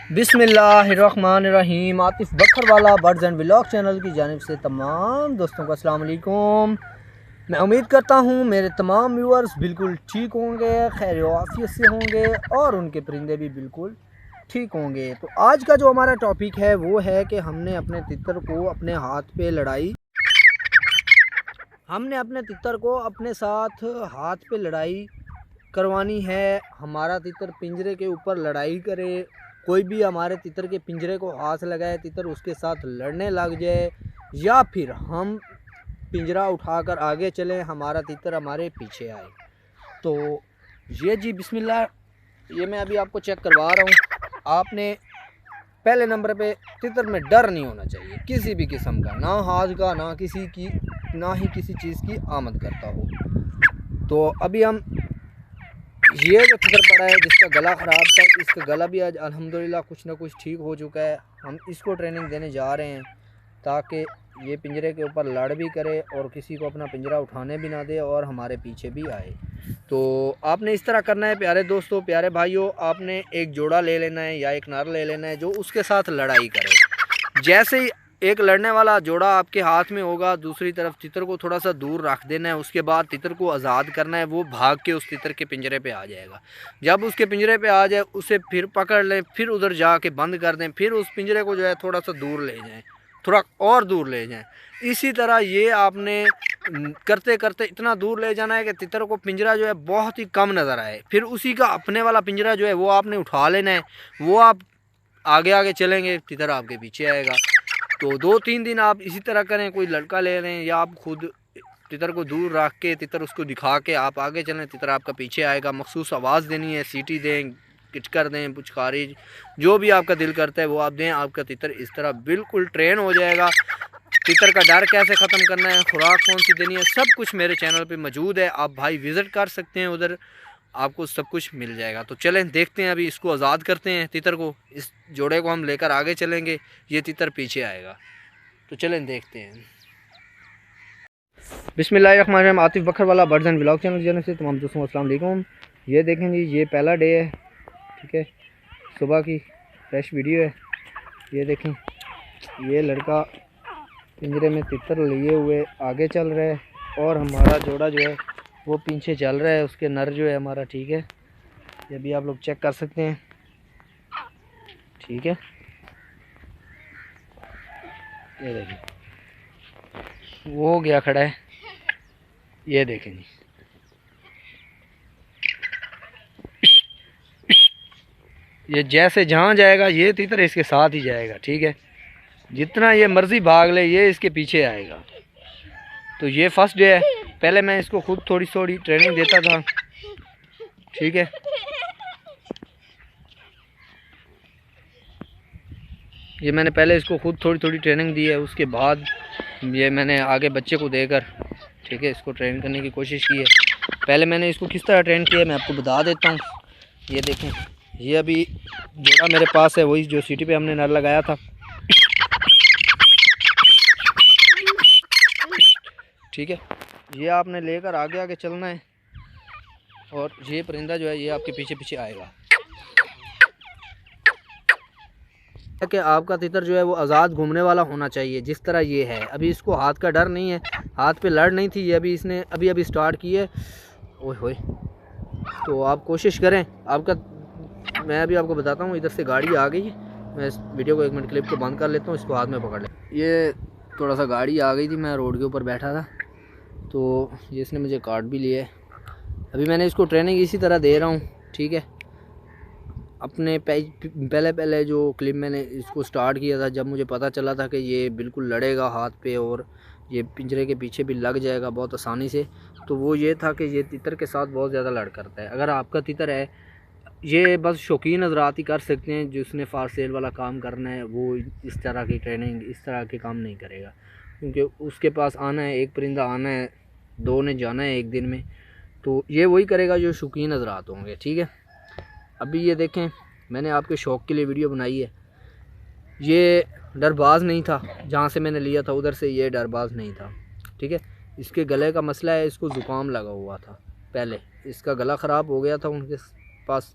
बिस्मिल्लाहिर्रहमानिर्रहीम। आतिफ बकर वाला birds and vlog channel की जानिब से तमाम दोस्तों को अस्सलाम वालेकुम। मैं उम्मीद करता हूँ मेरे तमाम व्यूअर्स बिल्कुल ठीक होंगे, खैर आफियत से होंगे और उनके परिंदे भी बिल्कुल ठीक होंगे। तो आज का जो हमारा टॉपिक है वो है कि हमने अपने तितर को अपने साथ हाथ पे लड़ाई करवानी है। हमारा तितर पिंजरे के ऊपर लड़ाई करे, कोई भी हमारे तितर के पिंजरे को हाथ लगाए, तितर उसके साथ लड़ने लग जाए, या फिर हम पिंजरा उठाकर आगे चलें, हमारा तितर हमारे पीछे आए। तो ये जी बिस्मिल्लाह, ये मैं अभी आपको चेक करवा रहा हूँ। आपने पहले नंबर पे तितर में डर नहीं होना चाहिए किसी भी किस्म का, ना हाथ का, ना ही किसी चीज़ की आमद करता हो। तो अभी हम ये जो तितर पड़ा है जिसका गला ख़राब था, इसका गला भी आज अल्हम्दुलिल्लाह कुछ ना कुछ ठीक हो चुका है। हम इसको ट्रेनिंग देने जा रहे हैं ताकि ये पिंजरे के ऊपर लड़ भी करे और किसी को अपना पिंजरा उठाने भी ना दे और हमारे पीछे भी आए। तो आपने इस तरह करना है प्यारे दोस्तों, प्यारे भाइयों, आपने एक जोड़ा ले लेना है या एक नर ले लेना है जो उसके साथ लड़ाई करे। जैसे ही एक लड़ने वाला जोड़ा आपके हाथ में होगा, दूसरी तरफ तितर को थोड़ा सा दूर रख देना है। उसके बाद तितर को आज़ाद करना है, वो भाग के उस तितर के पिंजरे पे आ जाएगा। जब उसके पिंजरे पे आ जाए उसे फिर पकड़ लें, फिर उधर जाके बंद कर दें, फिर उस पिंजरे को जो है थोड़ा सा दूर ले जाएं, थोड़ा और दूर ले जाएं। इसी तरह ये आपने करते करते इतना दूर ले जाना है कि तितर को पिंजरा जो है बहुत ही कम नज़र आए। फिर उसी का अपने वाला पिंजरा जो है वो आपने उठा लेना है, वो आप आगे आगे चलेंगे, तितर आपके पीछे आएगा। तो 2-3 दिन आप इसी तरह करें। कोई लड़का ले लें या आप खुद तितर को दूर रख के तितर उसको दिखा के आप आगे चलें, तितर आपका पीछे आएगा। मखसूस आवाज़ देनी है, सीटी दें, किचकर दें, पुचकारी, जो भी आपका दिल करता है वो आप दें। आपका तितर इस तरह बिल्कुल ट्रेन हो जाएगा। तितर का डर कैसे ख़त्म करना है, खुराक कौन सी देनी है, सब कुछ मेरे चैनल पे मौजूद है। आप भाई विज़िट कर सकते हैं, उधर आपको सब कुछ मिल जाएगा। तो चलें देखते हैं, अभी इसको आज़ाद करते हैं तितर को। इस जोड़े को हम लेकर आगे चलेंगे, ये तितर पीछे आएगा। तो चलें देखते हैं। बिस्मिल्लाहिर्रहमानिर्रहीम। आतिफ बकर वाला बर्ड्स एंड व्लॉग चैनल की जानिब से तमाम दोस्तों को अस्सलाम वालेकुम। ये देखें जी, ये पहला डे है, ठीक है, सुबह की फ्रेश वीडियो है। ये देखें, ये लड़का पिंजरे में तितर लिए हुए आगे चल रहा है और हमारा जोड़ा जो है वो पीछे चल रहा है। उसके नर जो है हमारा, ठीक है, ये भी आप लोग चेक कर सकते हैं, ठीक है। ये देखें, वो हो गया खड़ा है, ये देखें जी, ये जैसे जहाँ जाएगा ये तितर इसके साथ ही जाएगा, ठीक है। जितना ये मर्ज़ी भाग ले ये इसके पीछे आएगा। तो ये फर्स्ट डे है, पहले मैं इसको खुद थोड़ी थोड़ी ट्रेनिंग देता था, ठीक है। ये मैंने पहले इसको खुद थोड़ी थोड़ी ट्रेनिंग दी है, उसके बाद ये मैंने आगे बच्चे को देकर, ठीक है, इसको ट्रेन करने की कोशिश की है। पहले मैंने इसको किस तरह ट्रेन किया मैं आपको बता देता हूँ। ये देखें, ये अभी जोड़ा मेरे पास है, वही जो सीटी पे हमने नर लगाया था, ठीक है। ये आपने लेकर आगे आगे चलना है और ये परिंदा जो है ये आपके पीछे पीछे आएगा। कि आपका तितर जो है वो आज़ाद घूमने वाला होना चाहिए, जिस तरह ये है। अभी इसको हाथ का डर नहीं है, हाथ पे लड़ नहीं थी, ये अभी इसने अभी स्टार्ट की है। ओए होए, तो आप कोशिश करें आपका। मैं अभी आपको बताता हूँ, इधर से गाड़ी आ गई है, मैं इस वीडियो को 1 मिनट क्लिप को बंद कर लेता हूँ, इसको हाथ में पकड़ ले। ये थोड़ा सा गाड़ी आ गई थी, मैं रोड के ऊपर बैठा था, तो ये इसने मुझे काट भी लिया है। अभी मैंने इसको ट्रेनिंग इसी तरह दे रहा हूँ, ठीक है। अपने पहले जो क्लिप मैंने इसको स्टार्ट किया था, जब मुझे पता चला था कि ये बिल्कुल लड़ेगा हाथ पे और ये पिंजरे के पीछे भी लग जाएगा बहुत आसानी से, तो वो ये था कि ये तितर के साथ बहुत ज़्यादा लड़ करता है। अगर आपका तितर है, ये बस शौकीन हज़रात ही कर सकते हैं, जिसने फार सेल वाला काम करना है वो इस तरह की ट्रेनिंग, इस तरह के काम नहीं करेगा, क्योंकि उसके पास आना है, एक परिंदा आना है, 2 ने जाना है एक दिन में। तो ये वही करेगा जो शौकीन हज़रात होंगे, ठीक है। अभी ये देखें, मैंने आपके शौक़ के लिए वीडियो बनाई है। ये डरबाज नहीं था, जहाँ से मैंने लिया था उधर से ये डरबाज नहीं था, ठीक है। इसके गले का मसला है, इसको ज़ुकाम लगा हुआ था, पहले इसका गला ख़राब हो गया था उनके पास,